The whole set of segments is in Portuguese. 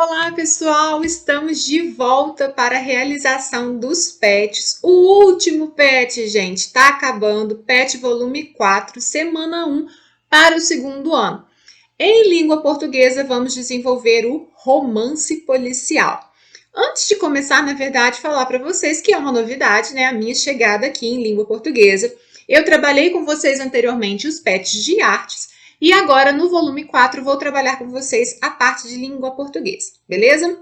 Olá, pessoal! Estamos de volta para a realização dos PETs. O último PET, gente, está acabando. PET volume 4, semana 1, para o segundo ano. Em língua portuguesa, vamos desenvolver o romance policial. Antes de começar, na verdade, falar para vocês que é uma novidade, né? A minha chegada aqui em língua portuguesa. Eu trabalhei com vocês anteriormente os PETs de artes. E agora, no volume 4, vou trabalhar com vocês a parte de língua portuguesa, beleza?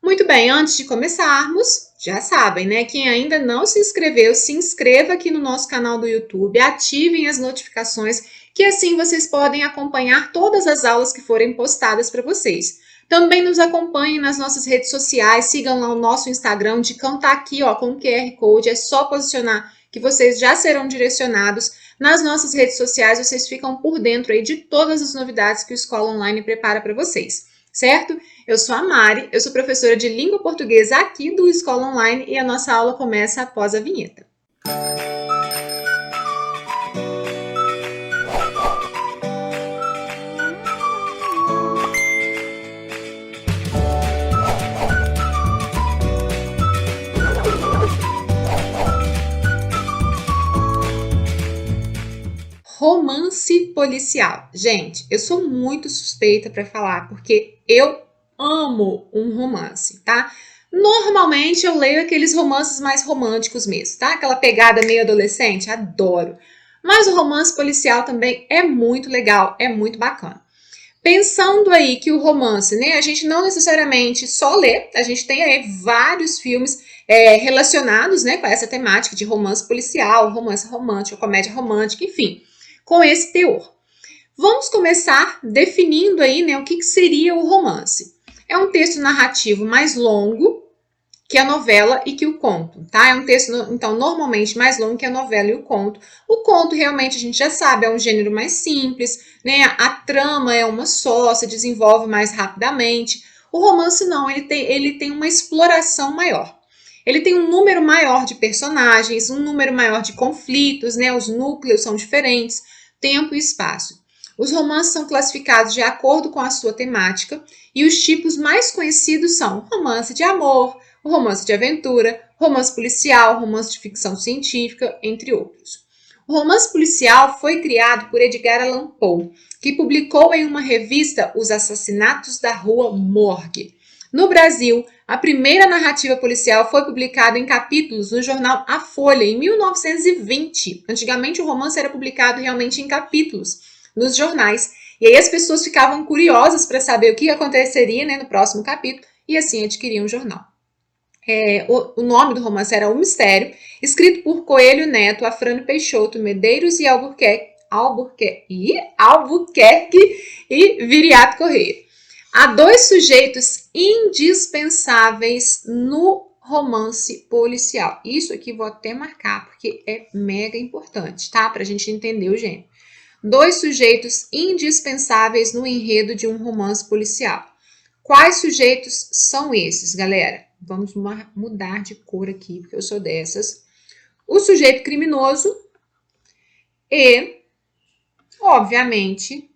Muito bem, antes de começarmos, já sabem, né? Quem ainda não se inscreveu, se inscreva aqui no nosso canal do YouTube, ativem as notificações, que assim vocês podem acompanhar todas as aulas que forem postadas para vocês. Também nos acompanhem nas nossas redes sociais, sigam lá o nosso Instagram, o Dicão tá aqui, ó, com o QR Code, é só posicionar que vocês já serão direcionados. Nas nossas redes sociais, vocês ficam por dentro aí de todas as novidades que o Escola Online prepara para vocês, certo? Eu sou a Mari, eu sou professora de língua portuguesa aqui do Escola Online e a nossa aula começa após a vinheta. Romance policial. Gente, eu sou muito suspeita para falar porque eu amo um romance, tá? Normalmente eu leio aqueles romances mais românticos mesmo, tá? Aquela pegada meio adolescente, adoro. Mas o romance policial também é muito legal, é muito bacana. Pensando aí que o romance, né, a gente não necessariamente só lê, a gente tem aí vários filmes relacionados, né, com essa temática de romance policial, romance romântico, comédia romântica, enfim, com esse teor. Vamos começar definindo aí, né, o que seria o romance. É um texto narrativo mais longo que a novela e que o conto, tá? É um texto, então, normalmente mais longo que a novela e o conto. O conto, realmente, a gente já sabe, é um gênero mais simples, né? A trama é uma só, se desenvolve mais rapidamente. O romance, não, ele tem uma exploração maior. Ele tem um número maior de personagens, um número maior de conflitos, né? Os núcleos são diferentes, tempo e espaço. Os romances são classificados de acordo com a sua temática e os tipos mais conhecidos são romance de amor, romance de aventura, romance policial, romance de ficção científica, entre outros. O romance policial foi criado por Edgar Allan Poe, que publicou em uma revista Os Assassinatos da Rua Morgue. No Brasil, a primeira narrativa policial foi publicada em capítulos no jornal A Folha, em 1920. Antigamente, o romance era publicado realmente em capítulos nos jornais. E aí as pessoas ficavam curiosas para saber o que aconteceria, né, no próximo capítulo e assim adquiriam o jornal. O nome do romance era O Mistério, escrito por Coelho Neto, Afrânio Peixoto, Medeiros e Albuquerque e Viriato Correia. Há dois sujeitos indispensáveis no romance policial. Isso aqui vou até marcar, porque é mega importante, tá? Para a gente entender o gênero. Dois sujeitos indispensáveis no enredo de um romance policial. Quais sujeitos são esses, galera? Vamos mudar de cor aqui, porque eu sou dessas. O sujeito criminoso e, obviamente,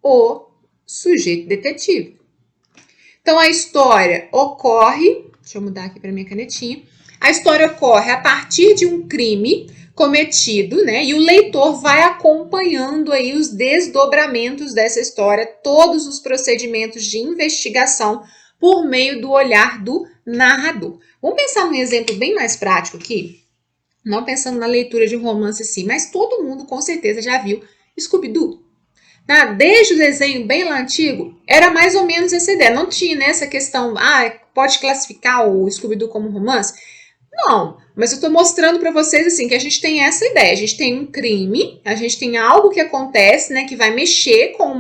o sujeito detetive. Então, a história ocorre... Deixa eu mudar aqui para minha canetinha. A história ocorre a partir de um crime cometido, né? E o leitor vai acompanhando aí os desdobramentos dessa história, todos os procedimentos de investigação por meio do olhar do narrador. Vamos pensar num exemplo bem mais prático aqui? Não pensando na leitura de um romance assim, mas todo mundo com certeza já viu Scooby-Doo. Desde o desenho bem lá antigo, era mais ou menos essa ideia. Não tinha nessa questão, pode classificar o Scooby-Doo como romance? Não, mas eu estou mostrando para vocês assim que a gente tem essa ideia. A gente tem um crime, a gente tem algo que acontece, né, que vai mexer com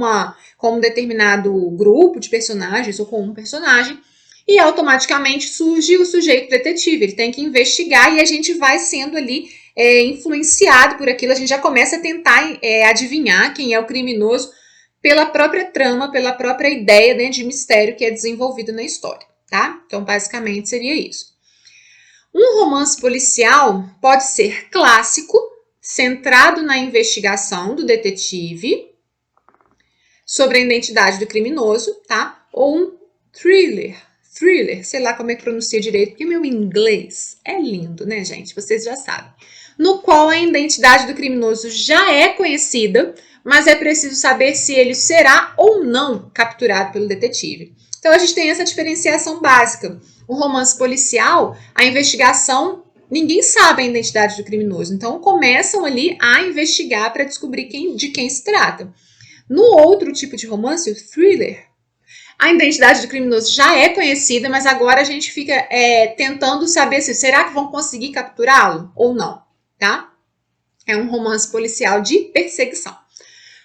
um determinado grupo de personagens ou com um personagem e automaticamente surge o sujeito detetive. Ele tem que investigar e a gente vai sendo ali influenciado por aquilo. A gente já começa a tentar adivinhar quem é o criminoso pela própria trama, pela própria ideia, né, de mistério que é desenvolvido na história, tá? Então, basicamente, seria isso. Um romance policial pode ser clássico, centrado na investigação do detetive sobre a identidade do criminoso, tá? Ou um thriller, sei lá como é que pronuncia direito, porque meu inglês é lindo, né, gente? Vocês já sabem. No qual a identidade do criminoso já é conhecida, mas é preciso saber se ele será ou não capturado pelo detetive. Então a gente tem essa diferenciação básica. O romance policial, a investigação, ninguém sabe a identidade do criminoso. Então começam ali a investigar para descobrir de quem se trata. No outro tipo de romance, o thriller, a identidade do criminoso já é conhecida, mas agora a gente fica tentando saber se será que vão conseguir capturá-lo ou não, tá? É um romance policial de perseguição.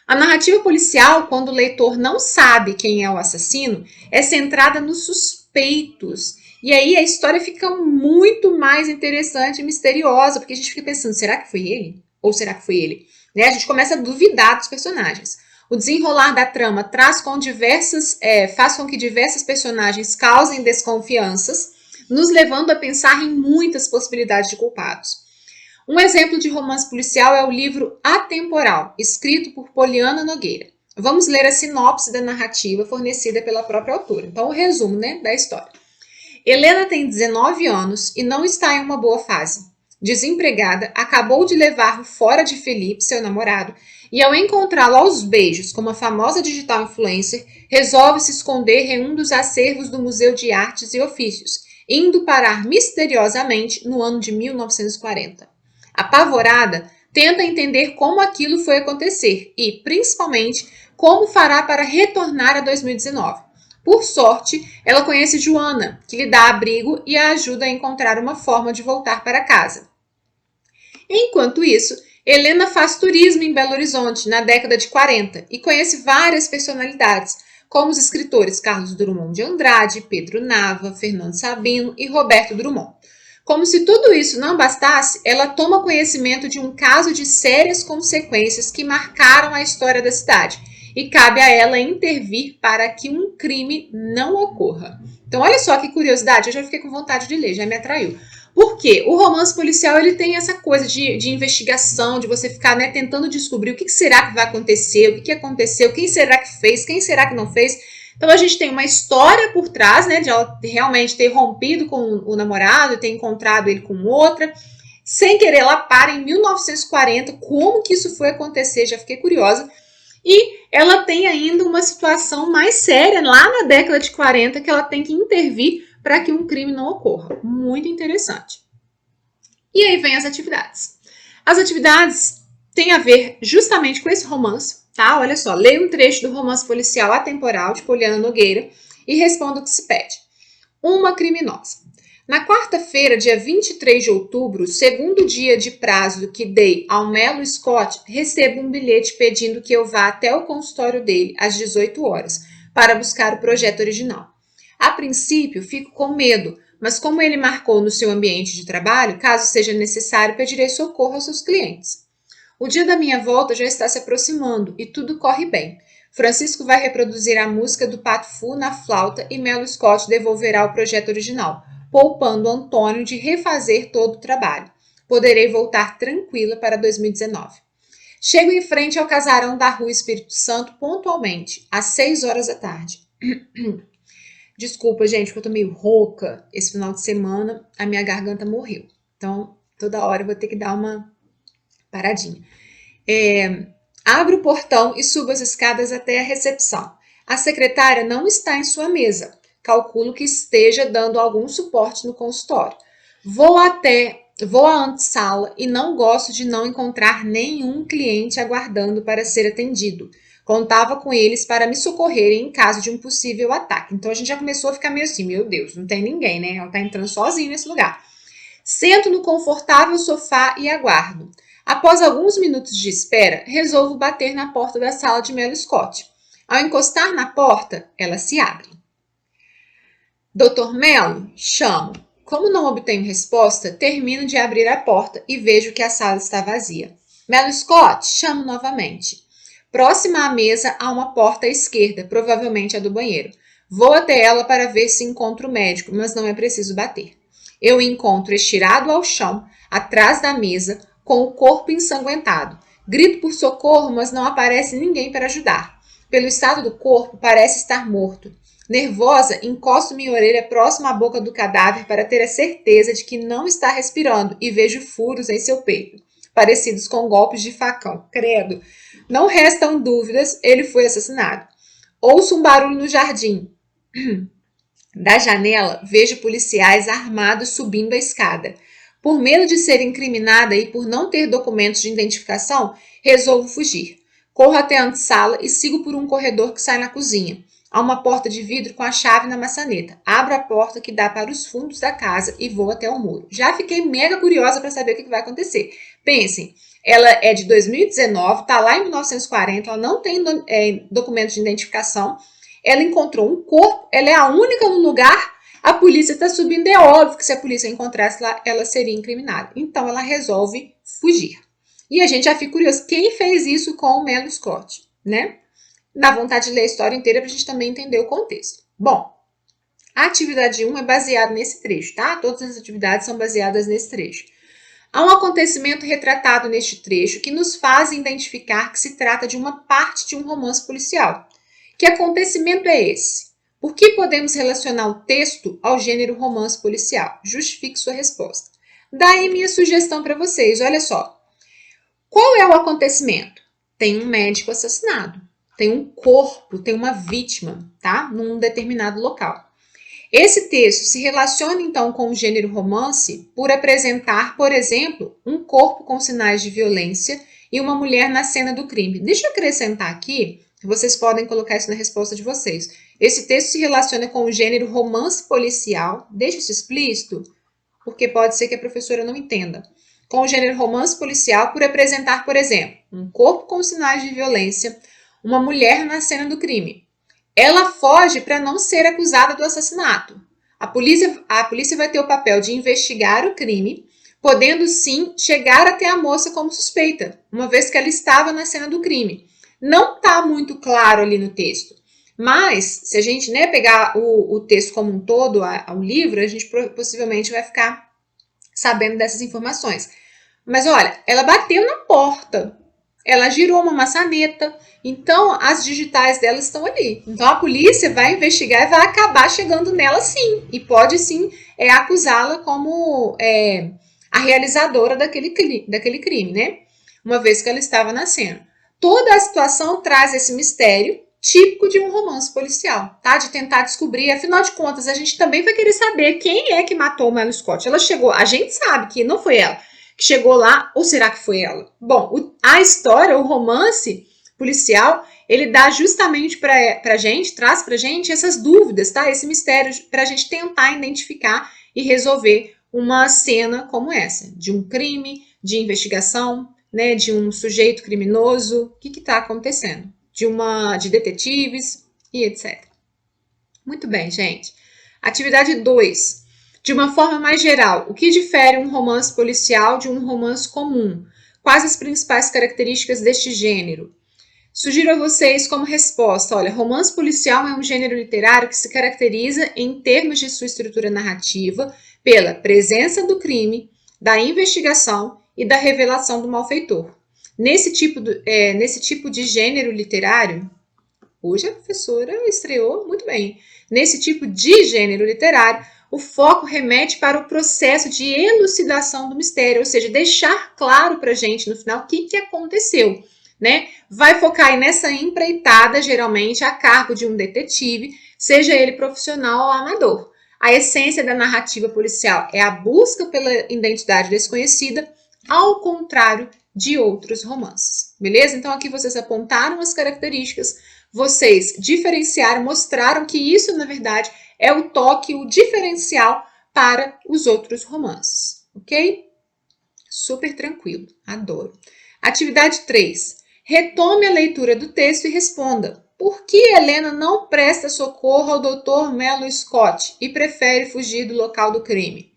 A narrativa policial, quando o leitor não sabe quem é o assassino, é centrada nos suspeitos. E aí a história fica muito mais interessante e misteriosa, porque a gente fica pensando, será que foi ele? Ou será que foi ele? Né? A gente começa a duvidar dos personagens. O desenrolar da trama faz com que diversas personagens causem desconfianças, nos levando a pensar em muitas possibilidades de culpados. Um exemplo de romance policial é o livro Atemporal, escrito por Poliana Nogueira. Vamos ler a sinopse da narrativa fornecida pela própria autora. Então, o resumo, da história. Helena tem 19 anos e não está em uma boa fase. Desempregada, acabou de levar fora de Felipe, seu namorado, e ao encontrá-lo aos beijos como a famosa digital influencer, resolve se esconder em um dos acervos do Museu de Artes e Ofícios, indo parar misteriosamente no ano de 1940. Apavorada, tenta entender como aquilo foi acontecer e, principalmente, como fará para retornar a 2019. Por sorte, ela conhece Joana, que lhe dá abrigo e a ajuda a encontrar uma forma de voltar para casa. Enquanto isso, Helena faz turismo em Belo Horizonte na década de 40 e conhece várias personalidades, como os escritores Carlos Drummond de Andrade, Pedro Nava, Fernando Sabino e Roberto Drummond. Como se tudo isso não bastasse, ela toma conhecimento de um caso de sérias consequências que marcaram a história da cidade e cabe a ela intervir para que um crime não ocorra. Então, olha só que curiosidade, eu já fiquei com vontade de ler, já me atraiu. Por quê? O romance policial ele tem essa coisa de investigação, de você ficar tentando descobrir o que será que vai acontecer, o que aconteceu, quem será que fez, quem será que não fez. Então a gente tem uma história por trás, de ela realmente ter rompido com o namorado, ter encontrado ele com outra. Sem querer, ela para em 1940. Como que isso foi acontecer? Já fiquei curiosa. E ela tem ainda uma situação mais séria lá na década de 40 que ela tem que intervir para que um crime não ocorra. Muito interessante. E aí vem as atividades. As atividades têm a ver justamente com esse romance, tá? Olha só, leia um trecho do romance policial Atemporal, de Poliana Nogueira, e responda o que se pede. Uma criminosa. Na quarta-feira, dia 23 de outubro, segundo dia de prazo que dei ao Melo Scott, recebo um bilhete pedindo que eu vá até o consultório dele às 18 horas para buscar o projeto original. A princípio, fico com medo, mas como ele marcou no seu ambiente de trabalho, caso seja necessário, pedirei socorro aos seus clientes. O dia da minha volta já está se aproximando e tudo corre bem. Francisco vai reproduzir a música do Pato Fu na flauta e Melo Scott devolverá o projeto original, poupando Antônio de refazer todo o trabalho. Poderei voltar tranquila para 2019. Chego em frente ao casarão da Rua Espírito Santo pontualmente, às 6 horas da tarde. Desculpa, gente, porque eu tô meio rouca. Esse final de semana a minha garganta morreu. Então, toda hora eu vou ter que dar uma paradinha. Abro o portão e subo as escadas até a recepção. A secretária não está em sua mesa. Calculo que esteja dando algum suporte no consultório. Vou à antessala e não gosto de não encontrar nenhum cliente aguardando para ser atendido. Contava com eles para me socorrerem em caso de um possível ataque. Então a gente já começou a ficar meio assim, meu Deus, não tem ninguém, né? Ela tá entrando sozinha nesse lugar. Sento no confortável sofá e aguardo. Após alguns minutos de espera, resolvo bater na porta da sala de Melo Scott. Ao encostar na porta, ela se abre. Dr. Melo? Chamo. Como não obtenho resposta, termino de abrir a porta e vejo que a sala está vazia. Melo Scott? Chamo novamente. Próxima à mesa há uma porta à esquerda, provavelmente a do banheiro. Vou até ela para ver se encontro o médico, mas não é preciso bater. Eu o encontro estirado ao chão, atrás da mesa, com o corpo ensanguentado. Grito por socorro, mas não aparece ninguém para ajudar. Pelo estado do corpo, parece estar morto. Nervosa, encosto minha orelha próxima à boca do cadáver para ter a certeza de que não está respirando e vejo furos em seu peito, parecidos com golpes de facão. Credo. Não restam dúvidas, ele foi assassinado. Ouço um barulho no jardim. Da janela, vejo policiais armados subindo a escada. Por medo de ser incriminada e por não ter documentos de identificação, resolvo fugir. Corro até a antessala e sigo por um corredor que sai na cozinha. Há uma porta de vidro com a chave na maçaneta. Abro a porta que dá para os fundos da casa e vou até o muro. Já fiquei mega curiosa para saber o que vai acontecer. Pensem, ela é de 2019, está lá em 1940, ela não tem documento de identificação. Ela encontrou um corpo, ela é a única no lugar, a polícia está subindo, é óbvio que se a polícia encontrasse lá, ela seria incriminada. Então ela resolve fugir. E a gente já fica curioso, quem fez isso com o Melo Scott, né? Dá vontade de ler a história inteira para a gente também entender o contexto. Bom, a atividade 1 é baseada nesse trecho, tá? Todas as atividades são baseadas nesse trecho. Há um acontecimento retratado neste trecho que nos faz identificar que se trata de uma parte de um romance policial. Que acontecimento é esse? Por que podemos relacionar o texto ao gênero romance policial? Justifique sua resposta. Daí minha sugestão para vocês, olha só. Qual é o acontecimento? Tem um médico assassinado, tem um corpo, tem uma vítima, tá? Num determinado local. Esse texto se relaciona então com o gênero romance por apresentar, por exemplo, um corpo com sinais de violência e uma mulher na cena do crime. Deixa eu acrescentar aqui, vocês podem colocar isso na resposta de vocês. Esse texto se relaciona com o gênero romance policial, deixa isso explícito, porque pode ser que a professora não entenda. Com o gênero romance policial por apresentar, por exemplo, um corpo com sinais de violência, uma mulher na cena do crime. Ela foge para não ser acusada do assassinato. A polícia vai ter o papel de investigar o crime, podendo sim chegar até a moça como suspeita, uma vez que ela estava na cena do crime. Não está muito claro ali no texto, mas se a gente pegar o texto como um todo, o livro, a gente possivelmente vai ficar sabendo dessas informações. Mas olha, ela bateu na porta, ela girou uma maçaneta, então as digitais dela estão ali. Então a polícia vai investigar e vai acabar chegando nela sim, e pode sim acusá-la como a realizadora daquele crime, né? Uma vez que ela estava na cena. Toda a situação traz esse mistério típico de um romance policial, tá? De tentar descobrir, afinal de contas, a gente também vai querer saber quem é que matou o Melo Scott. Ela chegou, a gente sabe que não foi ela que chegou lá, ou será que foi ela? Bom, a história, o romance policial, ele dá justamente pra gente, traz pra gente essas dúvidas, tá? Esse mistério pra gente tentar identificar e resolver uma cena como essa, de um crime, de investigação, né, de um sujeito criminoso, o que está acontecendo? De detetives e etc. Muito bem, gente. Atividade 2. De uma forma mais geral, o que difere um romance policial de um romance comum? Quais as principais características deste gênero? Sugiro a vocês como resposta, olha, romance policial é um gênero literário que se caracteriza em termos de sua estrutura narrativa pela presença do crime, da investigação e da revelação do malfeitor. Nesse tipo de gênero literário, hoje a professora estreou muito bem. Nesse tipo de gênero literário, o foco remete para o processo de elucidação do mistério, ou seja, deixar claro para a gente no final o que aconteceu, né? Vai focar aí nessa empreitada, geralmente a cargo de um detetive, seja ele profissional ou amador. A essência da narrativa policial é a busca pela identidade desconhecida, ao contrário de outros romances, beleza? Então aqui vocês apontaram as características, vocês diferenciaram, mostraram que isso, na verdade, é o toque, o diferencial para os outros romances, ok? Super tranquilo, adoro. Atividade 3. Retome a leitura do texto e responda. Por que Helena não presta socorro ao Dr. Melo Scott e prefere fugir do local do crime?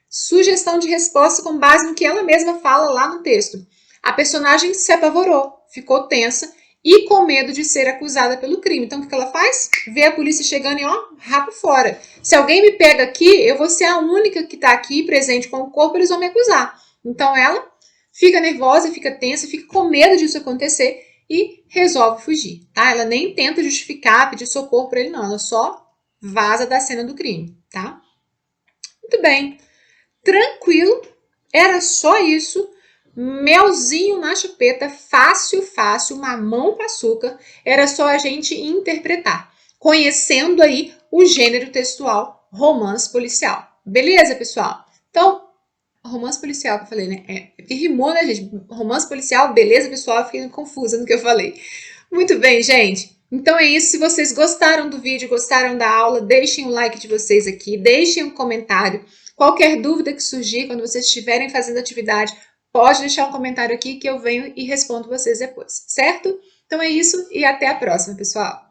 Sugestão de resposta com base no que ela mesma fala lá no texto. A personagem se apavorou, ficou tensa e com medo de ser acusada pelo crime. Então, o que ela faz? Vê a polícia chegando e, rabo fora. Se alguém me pega aqui, eu vou ser a única que está aqui presente com o corpo, eles vão me acusar. Então, ela fica nervosa, fica tensa, fica com medo disso acontecer e resolve fugir, tá? Ela nem tenta justificar, pedir socorro para ele, não. Ela só vaza da cena do crime, tá? Muito bem. Tranquilo. Era só isso. Melzinho na chupeta, fácil, fácil, mamão com açúcar. Era só a gente interpretar, conhecendo aí o gênero textual romance policial. Beleza, pessoal? Então, romance policial que eu falei, né? Porque rimou, né, gente? Romance policial, beleza, pessoal? Eu fiquei confusa no que eu falei. Muito bem, gente. Então é isso. Se vocês gostaram do vídeo, gostaram da aula, deixem o like de vocês aqui, deixem um comentário. Qualquer dúvida que surgir quando vocês estiverem fazendo atividade, pode deixar um comentário aqui que eu venho e respondo vocês depois, certo? Então é isso e até a próxima, pessoal.